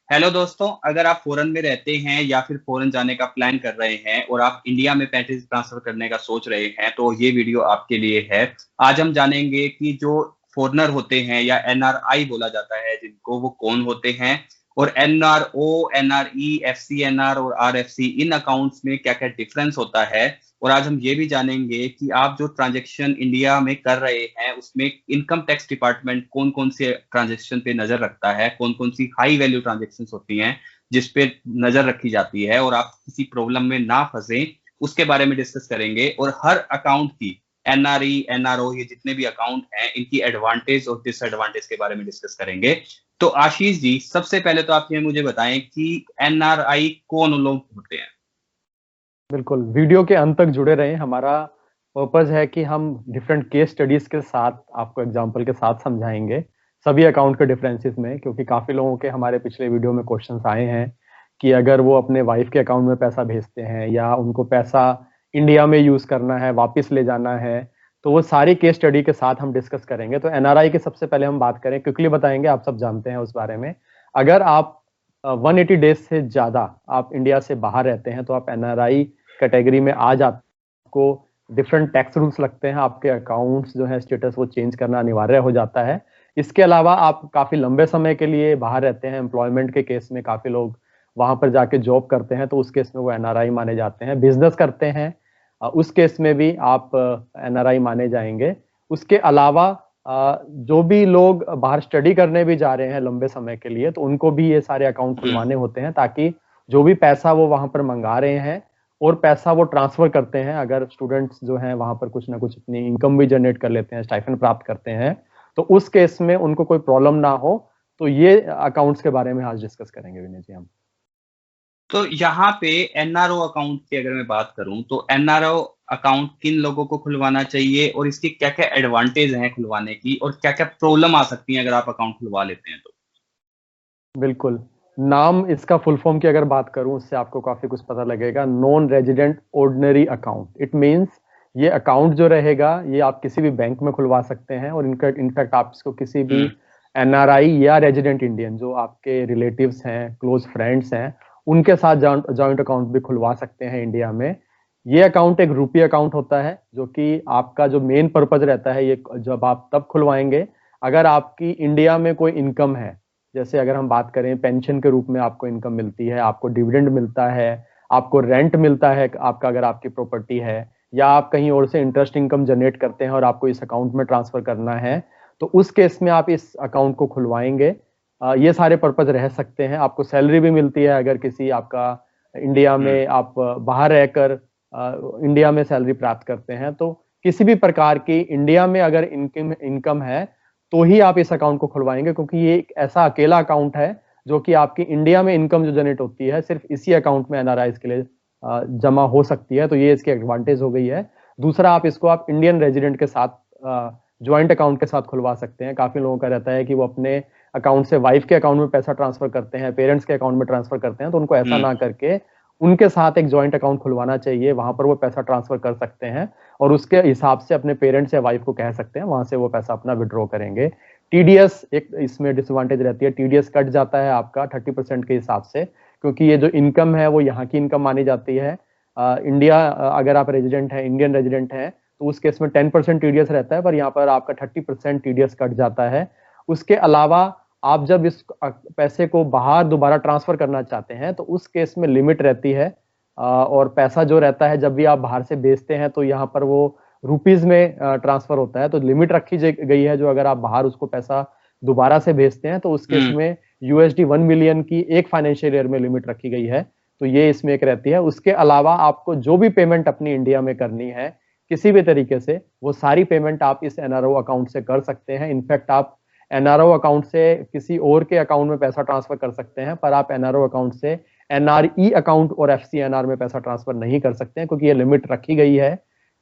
Hello दोस्तों, अगर आप फॉरेन में रहते हैं या फिर फॉरेन जाने का प्लान कर रहे हैं और आप इंडिया में पैसे ट्रांसफर करने का सोच रहे हैं तो ये वीडियो आपके लिए है। आज हम जानेंगे कि जो फॉरेनर होते हैं या एनआरआई बोला जाता है जिनको, वो कौन होते हैं और एनआरओ, एनआरई, एफसीएनआर और आरएफसी, इन अकाउंट्स में क्या क्या डिफरेंस होता है। और आज हम ये भी जानेंगे कि आप जो ट्रांजैक्शन इंडिया में कर रहे हैं उसमें इनकम टैक्स डिपार्टमेंट कौन कौन से ट्रांजैक्शन पे नजर रखता है, कौन कौन सी हाई वैल्यू ट्रांजैक्शन होती हैं जिस पे नजर रखी जाती है, और आप किसी प्रॉब्लम में ना फंसे उसके बारे में डिस्कस करेंगे। और हर अकाउंट की, एनआरई, एनआरओ, ये जितने भी अकाउंट हैं इनकी एडवांटेज और डिसएडवांटेज के बारे में डिस्कस करेंगे। तो आशीष जी, सबसे पहले तो आप ये मुझे बताएं कि एनआरआई कौन लोग होते हैं। बिल्कुल, वीडियो के अंत तक जुड़े रहें। हमारा पर्पस है कि हम डिफरेंट केस स्टडीज के साथ आपको एग्जांपल के साथ समझाएंगे सभी अकाउंट के डिफरेंसेस में, क्योंकि काफ़ी लोगों के हमारे पिछले वीडियो में क्वेश्चंस आए हैं कि अगर वो अपने वाइफ के अकाउंट में पैसा भेजते हैं या उनको पैसा इंडिया में यूज़ करना है, वापस ले जाना है, तो वो सारी केस स्टडी के साथ हम डिस्कस करेंगे। तो एनआरआई की सबसे पहले हम बात करें, क्विकली बताएंगे, आप सब जानते हैं उस बारे में। अगर आप 180 डेज से ज़्यादा आप इंडिया से बाहर रहते हैं तो आप एनआरआई कैटेगरी में आज आपको डिफरेंट टैक्स रूल्स लगते हैं। आपके अकाउंट्स जो है स्टेटस वो चेंज करना अनिवार्य हो जाता है। इसके अलावा आप काफ़ी लंबे समय के लिए बाहर रहते हैं, एम्प्लॉयमेंट के केस में काफ़ी लोग वहां पर जाके जॉब करते हैं तो उस केस में वो एनआरआई माने जाते हैं। बिजनेस करते हैं उस केस में भी आप एनआरआई माने जाएंगे। उसके अलावा जो भी लोग बाहर स्टडी करने भी जा रहे हैं लंबे समय के लिए तो उनको भी ये सारे अकाउंट खुलवाने होते हैं, ताकि जो भी पैसा वो वहां पर मंगा रहे हैं और पैसा वो ट्रांसफर करते हैं, अगर स्टूडेंट्स जो हैं वहां पर कुछ ना कुछ अपनी इनकम भी जनरेट कर लेते हैं, स्टाइपेंड प्राप्त करते हैं, तो उस केस में उनको कोई प्रॉब्लम ना हो। तो ये अकाउंट्स के बारे में आज डिस्कस करेंगे विनय जी हम। तो यहाँ पे एनआरओ अकाउंट की अगर मैं बात करूं तो एनआरओ अकाउंट किन लोगों को खुलवाना चाहिए और इसकी क्या क्या एडवांटेज हैं खुलवाने की, और क्या क्या प्रॉब्लम आ सकती है अगर आप अकाउंट खुलवा लेते हैं तो। बिल्कुल, नाम इसका फुल फॉर्म की अगर बात करूं उससे आपको काफी कुछ पता लगेगा। Non resident ordinary account, it means ये अकाउंट जो रहेगा ये आप किसी भी बैंक में खुलवा सकते हैं और इनफैक्ट आप इसको किसी भी एनआरआई या रेजिडेंट इंडियन जो आपके रिलेटिव्स हैं, क्लोज फ्रेंड्स हैं, उनके साथ जॉइंट अकाउंट भी खुलवा सकते हैं इंडिया में। ये अकाउंट एक रुपी अकाउंट होता है, जो कि आपका जो मेन पर्पज रहता है ये जब आप तब खुलवाएंगे अगर आपकी इंडिया में कोई इनकम है। जैसे अगर हम बात करें पेंशन के रूप में आपको इनकम मिलती है, आपको डिविडेंड मिलता है, आपको रेंट मिलता है आपका, अगर आपकी प्रॉपर्टी है, या आप कहीं और से इंटरेस्ट इनकम जनरेट करते हैं और आपको इस अकाउंट में ट्रांसफर करना है, तो उस केस में आप इस अकाउंट को खुलवाएंगे। ये सारे पर्पज रह सकते हैं। आपको सैलरी भी मिलती है, अगर किसी आपका इंडिया में आप बाहर रहकर इंडिया में सैलरी प्राप्त करते हैं, तो किसी भी प्रकार की इंडिया में अगर इनकम इनकम है तो ही आप इस अकाउंट को खुलवाएंगे, क्योंकि ये एक ऐसा अकेला अकाउंट है जो कि आपकी इंडिया में इनकम जो जनरेट होती है सिर्फ इसी अकाउंट में एनआरआई के लिए जमा हो सकती है। तो ये इसकी एडवांटेज हो गई है। दूसरा, आप इसको आप इंडियन रेजिडेंट के साथ ज्वाइंट अकाउंट के साथ खुलवा सकते हैं। काफी लोगों का रहता है कि वो अपने अकाउंट से वाइफ के अकाउंट में पैसा ट्रांसफर करते हैं, पेरेंट्स के अकाउंट में ट्रांसफर करते हैं, तो उनको ऐसा ना करके उनके साथ एक ज्वाइंट अकाउंट खुलवाना चाहिए। वहां पर वो पैसा ट्रांसफर कर सकते हैं और उसके हिसाब से अपने पेरेंट्स या वाइफ को कह सकते हैं, वहां से वो पैसा अपना विड्रॉ करेंगे। टीडीएस एक इसमें डिसएडवांटेज रहती है, टीडीएस कट जाता है आपका 30% के हिसाब से, क्योंकि ये जो इनकम है वो यहाँ की इनकम मानी जाती है। इंडिया अगर आप रेजिडेंट है, इंडियन रेजिडेंट है, तो उस केस में 10% टीडीएस रहता है, पर यहाँ पर आपका 30% टीडीएस कट जाता है। उसके अलावा आप जब इस पैसे को बाहर दोबारा ट्रांसफर करना चाहते हैं तो उस केस में लिमिट रहती है। और पैसा जो रहता है जब भी आप बाहर से भेजते हैं तो यहाँ पर वो रुपीज में ट्रांसफर होता है, तो लिमिट रखी गई है, जो अगर आप बाहर उसको पैसा दोबारा से भेजते हैं तो उस केस में यूएसडी 1 मिलियन की एक फाइनेंशियल ईयर में लिमिट रखी गई है। तो ये इसमें एक रहती है। उसके अलावा आपको जो भी पेमेंट अपनी इंडिया में करनी है किसी भी तरीके से, वो सारी पेमेंट आप इस एनआरओ अकाउंट से कर सकते हैं। इनफैक्ट आप एनआरओ अकाउंट से किसी और के अकाउंट में पैसा ट्रांसफर कर सकते हैं, पर आप एनआरओ अकाउंट से एनआरई अकाउंट और एफसीएनआर में पैसा ट्रांसफर नहीं कर सकते हैं, क्योंकि ये लिमिट रखी गई है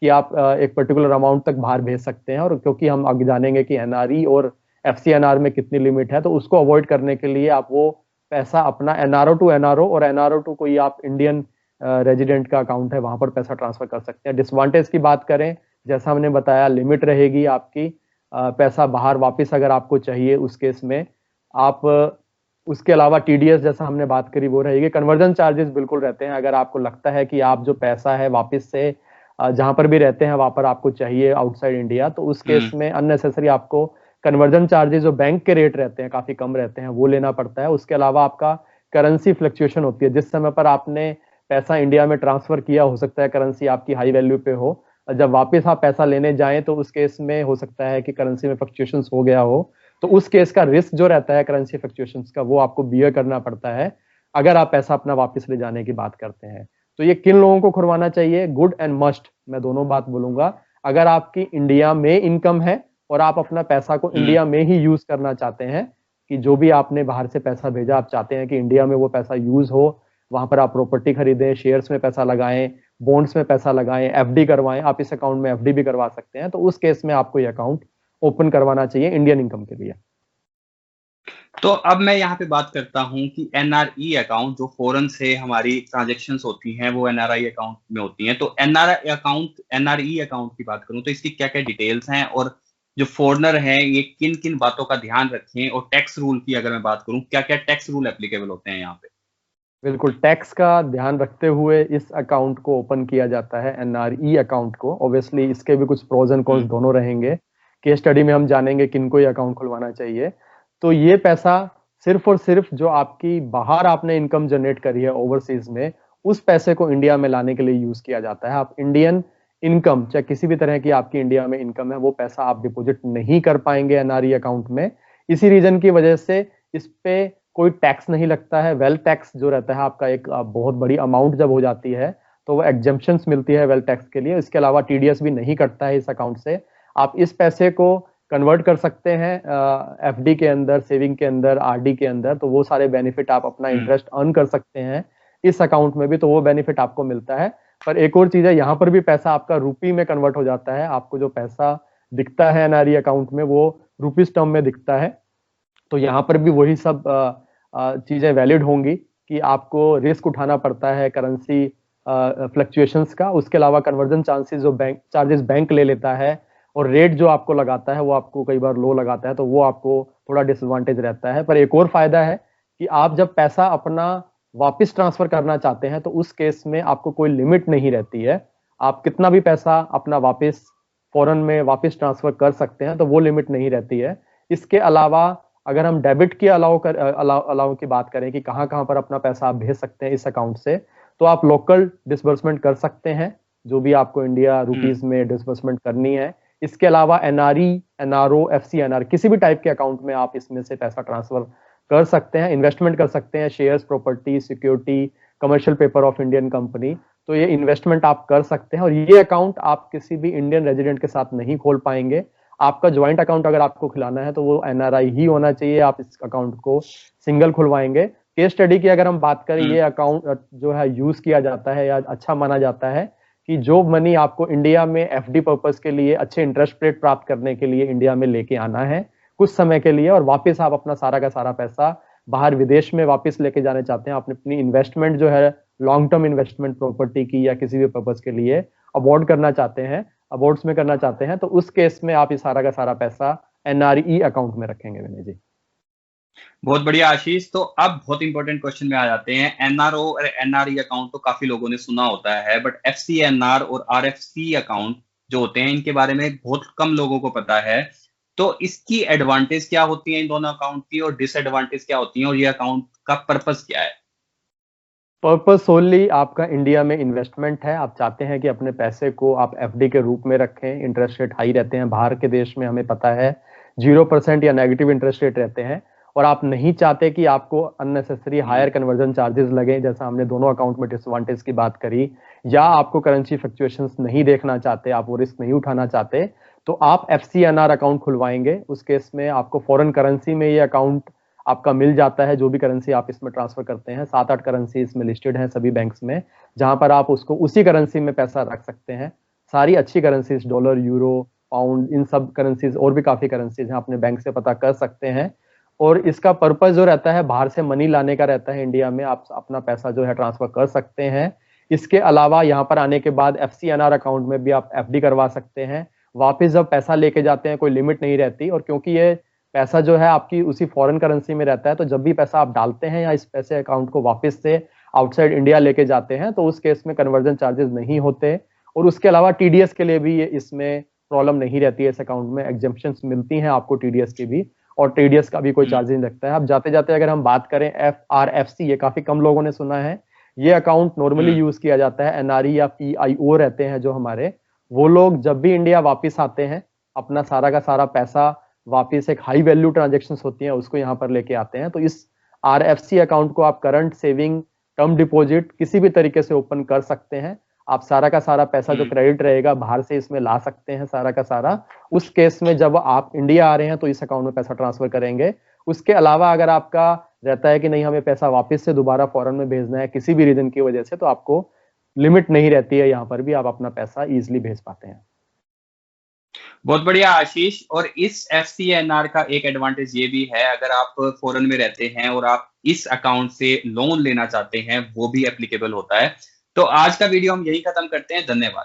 कि आप एक पर्टिकुलर अमाउंट तक बाहर भेज सकते हैं। और क्योंकि हम आगे जानेंगे कि एनआरई और एफसीएनआर में कितनी लिमिट है, तो उसको अवॉइड करने के लिए आप वो पैसा अपना एनआरओ टू एनआरओ और एनआरओ टू कोई आप इंडियन रेजिडेंट का अकाउंट है वहां पर पैसा ट्रांसफर कर सकते हैं। डिसवांटेज की बात करें, जैसा हमने बताया, लिमिट रहेगी आपकी। पैसा बाहर वापस अगर आपको चाहिए उस केस में आप उसके अलावा टीडीएस जैसा हमने बात करी वो रहेगी। कन्वर्जन चार्जेस बिल्कुल रहते हैं। अगर आपको लगता है कि आप जो पैसा है वापस से जहां पर भी रहते हैं वहां पर आपको चाहिए आउटसाइड इंडिया, तो उस केस में अननेसेसरी आपको कन्वर्जन चार्जेस जो बैंक के रेट रहते हैं काफी कम रहते हैं वो लेना पड़ता है। उसके अलावा आपका करेंसी फ्लक्चुएशन होती है, जिस समय पर आपने पैसा इंडिया में ट्रांसफर किया हो सकता है करेंसी आपकी हाई वैल्यू पे हो, जब वापस आप पैसा लेने जाएं तो उस केस में हो सकता है कि करेंसी में फ्लक्चुएशन हो गया हो, तो उस केस का रिस्क जो रहता है करेंसी फ्लक्चुएशंस का वो आपको बियर करना पड़ता है अगर आप पैसा अपना वापस ले जाने की बात करते हैं। तो ये किन लोगों को खुलवाना चाहिए? गुड एंड मस्ट, मैं दोनों बात बोलूंगा। अगर आपकी इंडिया में इनकम है और आप अपना पैसा को इंडिया में ही यूज करना चाहते हैं, कि जो भी आपने बाहर से पैसा भेजा आप चाहते हैं कि इंडिया में वो पैसा यूज हो, वहां पर आप प्रॉपर्टी खरीदें, शेयर्स में पैसा लगाएं, बॉन्ड्स में पैसा लगाएं, एफडी करवाएं, आप इस अकाउंट में एफडी भी करवा सकते हैं, तो उस केस में आपको ये अकाउंट ओपन करवाना चाहिए इंडियन इनकम के लिए। तो अब मैं यहाँ पे बात करता हूँ कि एनआरई अकाउंट जो फॉरेन से हमारी ट्रांजैक्शंस होती हैं वो एनआरई अकाउंट में होती हैं, तो एनआरई अकाउंट की बात करूँ तो इसकी क्या क्या डिटेल्स हैं, और जो फॉरेनर हैं ये किन किन बातों का ध्यान रखें, और टैक्स रूल की अगर मैं बात करूँ क्या क्या टैक्स रूल एप्लीकेबल होते हैं यहाँ पे? बिल्कुल, टैक्स का ध्यान रखते हुए इस अकाउंट को ओपन किया जाता है, एनआरई अकाउंट को। ऑब्वियसली इसके भी कुछ प्रोज एंड कॉन्स दोनों रहेंगे। केस स्टडी में हम जानेंगे किनको ये अकाउंट खुलवाना चाहिए। तो ये पैसा सिर्फ और सिर्फ जो आपकी बाहर आपने इनकम जनरेट करी है ओवरसीज में, उस पैसे को इंडिया में लाने के लिए यूज किया जाता है। आप इंडियन इनकम चाहे किसी भी तरह की आपकी इंडिया में इनकम है, वो पैसा आप डिपॉजिट नहीं कर पाएंगे एनआरई अकाउंट में। इसी रीजन की वजह से इस पे कोई टैक्स नहीं लगता है। वेल्थ टैक्स जो रहता है आपका एक बहुत बड़ी अमाउंट जब हो जाती है तो वो एग्जेम्पशंस मिलती है वेल्थ टैक्स के लिए। इसके अलावा टीडीएस भी नहीं कटता है इस अकाउंट से। आप इस पैसे को कन्वर्ट कर सकते हैं एफडी के अंदर, सेविंग के अंदर, आरडी के अंदर, तो वो सारे बेनिफिट आप अपना इंटरेस्ट अर्न कर सकते हैं इस अकाउंट में भी, तो वो बेनिफिट आपको मिलता है। पर एक और चीज है, यहाँ पर भी पैसा आपका रूपी में कन्वर्ट हो जाता है। आपको जो पैसा दिखता है एनआरई अकाउंट में वो रूपीज टर्म में दिखता है। तो यहाँ पर भी वही सब चीजें वैलिड होंगी कि आपको रिस्क उठाना पड़ता है करेंसी फ्लक्चुएशंस का। उसके अलावा कन्वर्जन चार्जेस बैंक ले लेता है, और रेट जो आपको लगाता है वो आपको कई बार लो लगाता है, तो वो आपको थोड़ा डिसएडवांटेज रहता है। पर एक और फायदा है कि आप जब पैसा अपना वापस ट्रांसफर करना चाहते हैं तो उस केस में आपको कोई लिमिट नहीं रहती है। आप कितना भी पैसा अपना वापस फॉरेन में वापस ट्रांसफर कर सकते हैं, तो वो लिमिट नहीं रहती है। इसके अलावा अगर हम डेबिट की अलाउ की बात करें कि कहां कहां पर अपना पैसा आप भेज सकते हैं इस अकाउंट से, तो आप लोकल डिसबर्समेंट कर सकते हैं जो भी आपको इंडिया रुपीज में डिसबर्समेंट करनी है। इसके अलावा एनआरई, एनआरओ, एफसीएनआर किसी भी टाइप के अकाउंट में आप इसमें से पैसा ट्रांसफर कर सकते हैं, इन्वेस्टमेंट कर सकते हैं, shares, property, security, commercial paper of Indian company, तो ये इन्वेस्टमेंट आप कर सकते हैं। और ये अकाउंट आप किसी भी इंडियन रेजिडेंट के साथ नहीं खोल पाएंगे। आपका ज्वाइंट अकाउंट अगर आपको खुलाना है तो वो एनआरआई ही होना चाहिए, आप इस अकाउंट को सिंगल खुलवाएंगे। केस स्टडी की अगर हम बात करें, ये अकाउंट जो है यूज किया जाता है या अच्छा माना जाता है कि जो मनी आपको इंडिया में एफडी पर्पस के लिए अच्छे इंटरेस्ट रेट प्राप्त करने के लिए इंडिया में लेके आना है कुछ समय के लिए, और वापस आप अपना सारा का सारा पैसा बाहर विदेश में वापस लेके जाने चाहते हैं, आपने अपनी इन्वेस्टमेंट जो है लॉन्ग टर्म इन्वेस्टमेंट प्रॉपर्टी की या किसी भी पर्पस के लिए अबॉर्ड करना चाहते हैं, अबॉर्ड्स में करना चाहते हैं, तो उस केस में आप इस सारा का सारा पैसा एनआरई अकाउंट में रखेंगे। विनय जी, बहुत बढ़िया आशीष। तो अब बहुत इंपॉर्टेंट क्वेश्चन में आ जाते हैं। एनआरओ और एनआरई अकाउंट तो काफी लोगों ने सुना होता है, बट एफसीएनआर और आरएफसी अकाउंट जो होते हैं इनके बारे में बहुत कम लोगों को पता है। तो इसकी एडवांटेज क्या होती है इन दोनों अकाउंट की, और डिसएडवांटेज क्या होती है, और ये अकाउंट का पर्पस क्या है? पर्पस सोनली आपका इंडिया में इन्वेस्टमेंट है। आप चाहते हैं कि अपने पैसे को आप एफडी के रूप में रखें, इंटरेस्ट रेट हाई रहते हैं बाहर के देश में, हमें पता है 0% या नेगेटिव इंटरेस्ट रेट रहते हैं, और आप नहीं चाहते कि आपको अननेसेसरी हायर कन्वर्जन चार्जेस लगे, जैसा हमने दोनों अकाउंट में डिसएडवांटेज की बात करी, या आपको करेंसी फ्लक्चुएशंस नहीं देखना चाहते, आप वो रिस्क नहीं उठाना चाहते, तो आप एफसीएनआर अकाउंट खुलवाएंगे। उस केस में आपको फॉरेन करेंसी में ये अकाउंट आपका मिल जाता है, जो भी करेंसी आप इसमें ट्रांसफर करते हैं। 7-8 करेंसी इसमें लिस्टेड है सभी बैंक्स में, जहां पर आप उसको उसी करेंसी में पैसा रख सकते हैं। सारी अच्छी करेंसीज, डॉलर, यूरो, पाउंड, इन सब करेंसीज और भी काफी करेंसीज हैं, अपने बैंक से पता कर सकते हैं। और इसका पर्पस जो रहता है बाहर से मनी लाने का रहता है, इंडिया में आप अपना पैसा जो है ट्रांसफर कर सकते हैं। इसके अलावा यहाँ पर आने के बाद एफसीएनआर अकाउंट में भी आप एफडी करवा सकते हैं। वापिस जब पैसा लेके जाते हैं कोई लिमिट नहीं रहती, और क्योंकि ये पैसा जो है आपकी उसी फॉरेन करेंसी में रहता है, तो जब भी पैसा आप डालते हैं या इस पैसे अकाउंट को वापस से आउटसाइड इंडिया लेके जाते हैं तो उस केस में कन्वर्जन चार्जेस नहीं होते। और उसके अलावा टीडीएस के लिए भी इसमें प्रॉब्लम नहीं रहती है, इस अकाउंट में एग्जेम्पशंस मिलती हैं आपको टीडीएस की भी, और टीडीएस का भी कोई चार्जेस नहीं लगता है। अब जाते जाते अगर हम बात करें FRFC, ये काफी कम लोगों ने सुना है, ये अकाउंट नॉर्मली यूज किया जाता है। एनआरई या पीआईओ रहते हैं जो हमारे, वो लोग जब भी इंडिया वापिस आते हैं अपना सारा का सारा पैसा वापिस, एक हाई वैल्यू ट्रांजेक्शंस होती हैं उसको यहाँ पर लेके आते हैं। तो इस RFC अकाउंट को आप करंट, सेविंग, टर्म डिपॉजिट किसी भी तरीके से ओपन कर सकते हैं। आप सारा का सारा पैसा जो क्रेडिट रहेगा बाहर से इसमें ला सकते हैं सारा का सारा। उस केस में जब आप इंडिया आ रहे हैं तो इस अकाउंट में पैसा ट्रांसफर करेंगे। उसके अलावा अगर आपका रहता है कि नहीं हमें पैसा वापस से दोबारा फॉरेन में भेजना है किसी भी रीजन की वजह से, तो आपको लिमिट नहीं रहती है, यहाँ पर भी आप अपना पैसा इजिली भेज पाते हैं। बहुत बढ़िया आशीष। और इस FCNR का एक एडवांटेज ये भी है, अगर आप फॉरेन में रहते हैं और आप इस अकाउंट से लोन लेना चाहते हैं वो भी एप्लीकेबल होता है। तो आज का वीडियो हम यही खत्म करते हैं। धन्यवाद।